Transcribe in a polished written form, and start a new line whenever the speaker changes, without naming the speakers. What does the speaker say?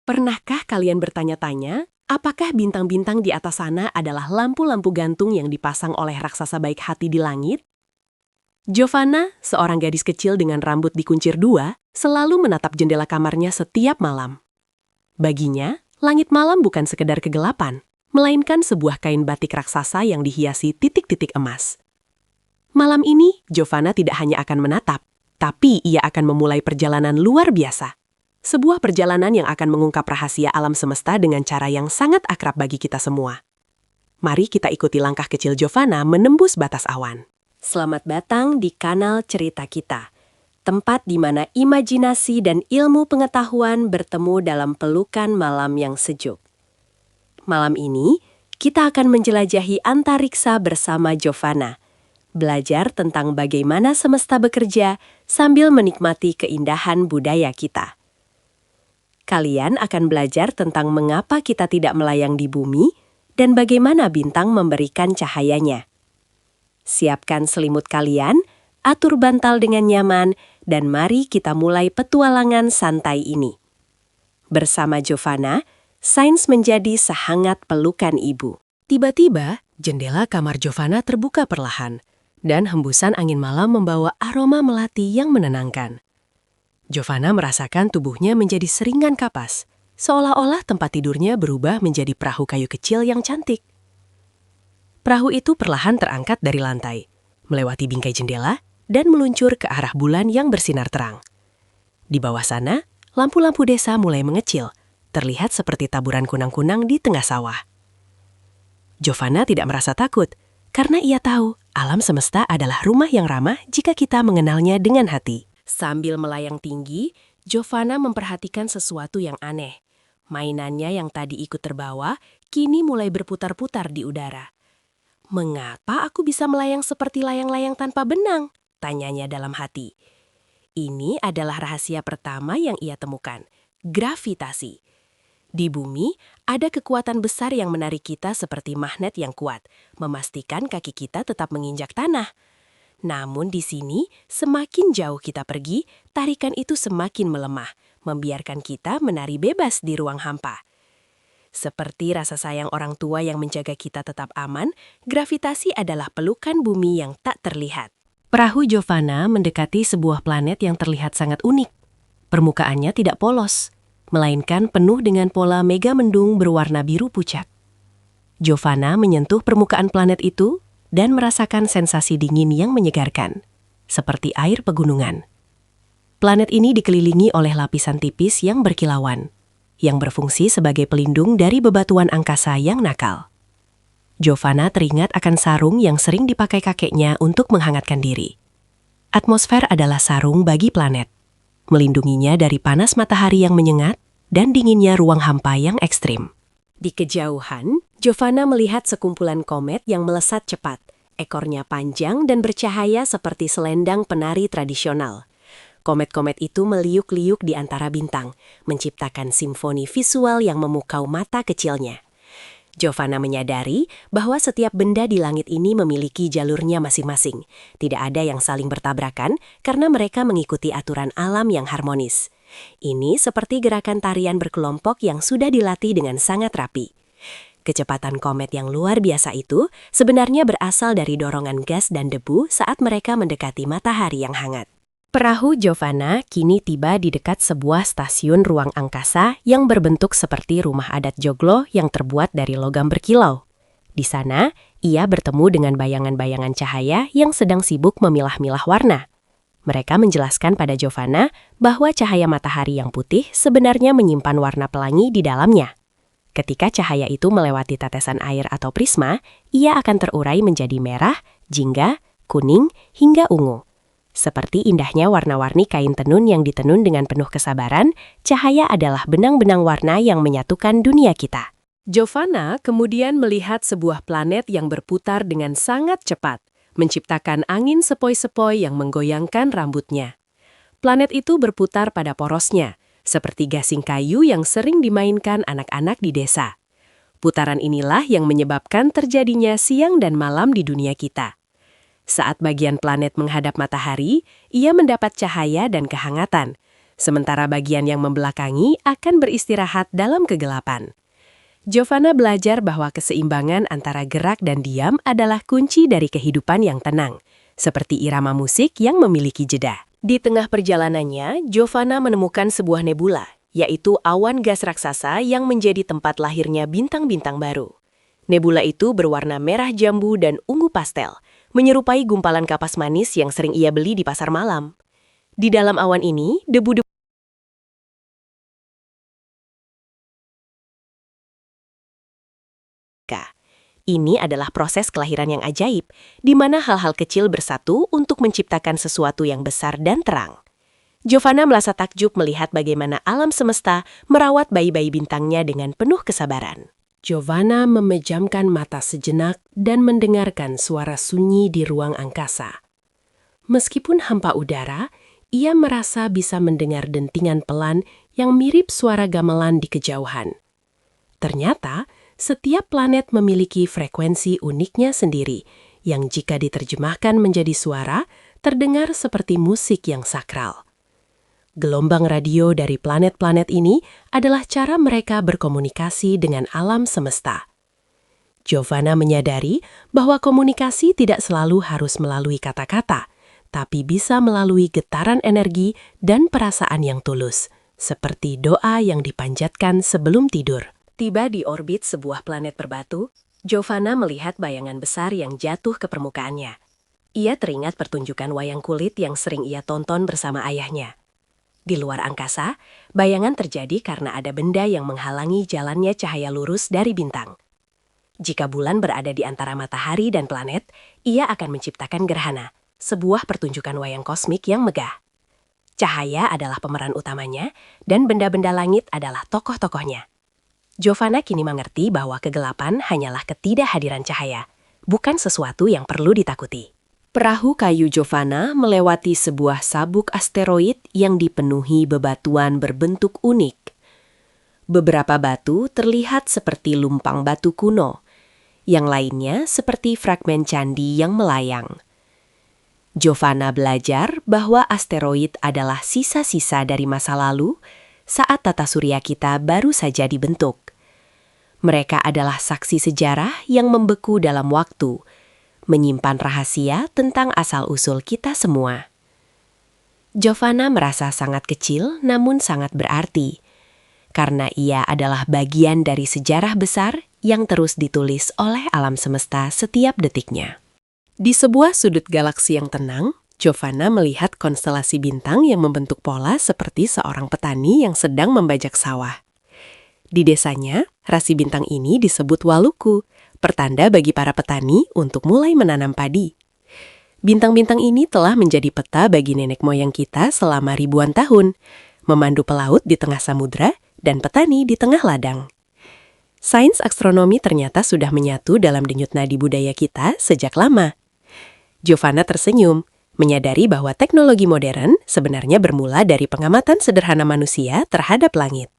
Pernahkah kalian bertanya-tanya, apakah bintang-bintang di atas sana adalah lampu-lampu gantung yang dipasang oleh raksasa baik hati di langit? Giovanna, seorang gadis kecil dengan rambut dikuncir dua, selalu menatap jendela kamarnya setiap malam. Baginya, langit malam bukan sekedar kegelapan, melainkan sebuah kain batik raksasa yang dihiasi titik-titik emas. Malam ini, Giovanna tidak hanya akan menatap, tapi ia akan memulai perjalanan luar biasa. Sebuah perjalanan yang akan mengungkap rahasia alam semesta dengan cara yang sangat akrab bagi kita semua. Mari kita ikuti langkah kecil Giovanna menembus batas awan. Selamat datang di kanal Cerita Kita, tempat di mana imajinasi dan ilmu pengetahuan bertemu dalam pelukan malam yang sejuk. Malam ini, kita akan menjelajahi antariksa bersama Giovanna, belajar tentang bagaimana semesta bekerja sambil menikmati keindahan budaya kita. Kalian akan belajar tentang mengapa kita tidak melayang di bumi dan bagaimana bintang memberikan cahayanya. Siapkan selimut kalian, atur bantal dengan nyaman, dan mari kita mulai petualangan santai ini. Bersama Giovanna, sains menjadi sehangat pelukan ibu. Tiba-tiba, jendela kamar Giovanna terbuka perlahan, dan hembusan angin malam membawa aroma melati yang menenangkan. Giovanna merasakan tubuhnya menjadi seringan kapas, seolah-olah tempat tidurnya berubah menjadi perahu kayu kecil yang cantik. Perahu itu perlahan terangkat dari lantai, melewati bingkai jendela, dan meluncur ke arah bulan yang bersinar terang. Di bawah sana, lampu-lampu desa mulai mengecil, terlihat seperti taburan kunang-kunang di tengah sawah. Giovanna tidak merasa takut, karena ia tahu alam semesta adalah rumah yang ramah jika kita mengenalnya dengan hati. Sambil melayang tinggi, Giovanna memperhatikan sesuatu yang aneh. Mainannya yang tadi ikut terbawa, kini mulai berputar-putar di udara. "Mengapa aku bisa melayang seperti layang-layang tanpa benang?" tanyanya dalam hati. Ini adalah rahasia pertama yang ia temukan, gravitasi. Di bumi, ada kekuatan besar yang menarik kita seperti magnet yang kuat, memastikan kaki kita tetap menginjak tanah. Namun di sini, semakin jauh kita pergi, tarikan itu semakin melemah, membiarkan kita menari bebas di ruang hampa. Seperti rasa sayang orang tua yang menjaga kita tetap aman, gravitasi adalah pelukan bumi yang tak terlihat. Perahu Giovanna mendekati sebuah planet yang terlihat sangat unik. Permukaannya tidak polos, melainkan penuh dengan pola megamendung berwarna biru pucat. Giovanna menyentuh permukaan planet itu dan merasakan sensasi dingin yang menyegarkan, seperti air pegunungan. Planet ini dikelilingi oleh lapisan tipis yang berkilauan, yang berfungsi sebagai pelindung dari bebatuan angkasa yang nakal. Giovanna teringat akan sarung yang sering dipakai kakeknya untuk menghangatkan diri. Atmosfer adalah sarung bagi planet, melindunginya dari panas matahari yang menyengat dan dinginnya ruang hampa yang ekstrim. Di kejauhan, Giovanna melihat sekumpulan komet yang melesat cepat. Ekornya panjang dan bercahaya seperti selendang penari tradisional. Komet-komet itu meliuk-liuk di antara bintang, menciptakan simfoni visual yang memukau mata kecilnya. Giovanna menyadari bahwa setiap benda di langit ini memiliki jalurnya masing-masing. Tidak ada yang saling bertabrakan karena mereka mengikuti aturan alam yang harmonis. Ini seperti gerakan tarian berkelompok yang sudah dilatih dengan sangat rapi. Kecepatan komet yang luar biasa itu sebenarnya berasal dari dorongan gas dan debu saat mereka mendekati matahari yang hangat. Perahu Giovanna kini tiba di dekat sebuah stasiun ruang angkasa yang berbentuk seperti rumah adat joglo yang terbuat dari logam berkilau. Di sana, ia bertemu dengan bayangan-bayangan cahaya yang sedang sibuk memilah-milah warna. Mereka menjelaskan pada Giovanna bahwa cahaya matahari yang putih sebenarnya menyimpan warna pelangi di dalamnya. Ketika cahaya itu melewati tetesan air atau prisma, ia akan terurai menjadi merah, jingga, kuning, hingga ungu. Seperti indahnya warna-warni kain tenun yang ditenun dengan penuh kesabaran, cahaya adalah benang-benang warna yang menyatukan dunia kita. Giovanna kemudian melihat sebuah planet yang berputar dengan sangat cepat, menciptakan angin sepoi-sepoi yang menggoyangkan rambutnya. Planet itu berputar pada porosnya, seperti gasing kayu yang sering dimainkan anak-anak di desa. Putaran inilah yang menyebabkan terjadinya siang dan malam di dunia kita. Saat bagian planet menghadap matahari, ia mendapat cahaya dan kehangatan. sementara bagian yang membelakangi akan beristirahat dalam kegelapan. Giovanna belajar bahwa keseimbangan antara gerak dan diam adalah kunci dari kehidupan yang tenang, seperti irama musik yang memiliki jeda. Di tengah perjalanannya, Giovanna menemukan sebuah nebula, yaitu awan gas raksasa yang menjadi tempat lahirnya bintang-bintang baru. Nebula itu berwarna merah jambu dan ungu pastel, menyerupai gumpalan kapas manis yang sering ia beli di pasar malam. Di dalam awan ini, debu-debu ini adalah proses kelahiran yang ajaib, di mana hal-hal kecil bersatu untuk menciptakan sesuatu yang besar dan terang. Giovanna merasa takjub melihat bagaimana alam semesta merawat bayi-bayi bintangnya dengan penuh kesabaran. Giovanna memejamkan mata sejenak dan mendengarkan suara sunyi di ruang angkasa. Meskipun hampa udara, ia merasa bisa mendengar dentingan pelan yang mirip suara gamelan di kejauhan. Ternyata, setiap planet memiliki frekuensi uniknya sendiri, yang jika diterjemahkan menjadi suara, terdengar seperti musik yang sakral. Gelombang radio dari planet-planet ini adalah cara mereka berkomunikasi dengan alam semesta. Giovanna menyadari bahwa komunikasi tidak selalu harus melalui kata-kata, tapi bisa melalui getaran energi dan perasaan yang tulus, seperti doa yang dipanjatkan sebelum tidur. Tiba di orbit sebuah planet berbatu, Giovanna melihat bayangan besar yang jatuh ke permukaannya. Ia teringat pertunjukan wayang kulit yang sering ia tonton bersama ayahnya. Di luar angkasa, bayangan terjadi karena ada benda yang menghalangi jalannya cahaya lurus dari bintang. Jika bulan berada di antara matahari dan planet, ia akan menciptakan gerhana, sebuah pertunjukan wayang kosmik yang megah. Cahaya adalah pemeran utamanya, dan benda-benda langit adalah tokoh-tokohnya. Giovanna kini mengerti bahwa kegelapan hanyalah ketidakhadiran cahaya, bukan sesuatu yang perlu ditakuti. Perahu kayu Giovanna melewati sebuah sabuk asteroid yang dipenuhi bebatuan berbentuk unik. Beberapa batu terlihat seperti lumpang batu kuno, yang lainnya seperti fragmen candi yang melayang. Giovanna belajar bahwa asteroid adalah sisa-sisa dari masa lalu saat tata surya kita baru saja dibentuk. Mereka adalah saksi sejarah yang membeku dalam waktu, menyimpan rahasia tentang asal-usul kita semua. Giovanna merasa sangat kecil namun sangat berarti, karena ia adalah bagian dari sejarah besar yang terus ditulis oleh alam semesta setiap detiknya. Di sebuah sudut galaksi yang tenang, Giovanna melihat konstelasi bintang yang membentuk pola seperti seorang petani yang sedang membajak sawah. Di desanya, rasi bintang ini disebut Waluku, pertanda bagi para petani untuk mulai menanam padi. Bintang-bintang ini telah menjadi peta bagi nenek moyang kita selama ribuan tahun, memandu pelaut di tengah samudra dan petani di tengah ladang. Sains astronomi ternyata sudah menyatu dalam denyut nadi budaya kita sejak lama. Giovanna tersenyum, menyadari bahwa teknologi modern sebenarnya bermula dari pengamatan sederhana manusia terhadap langit.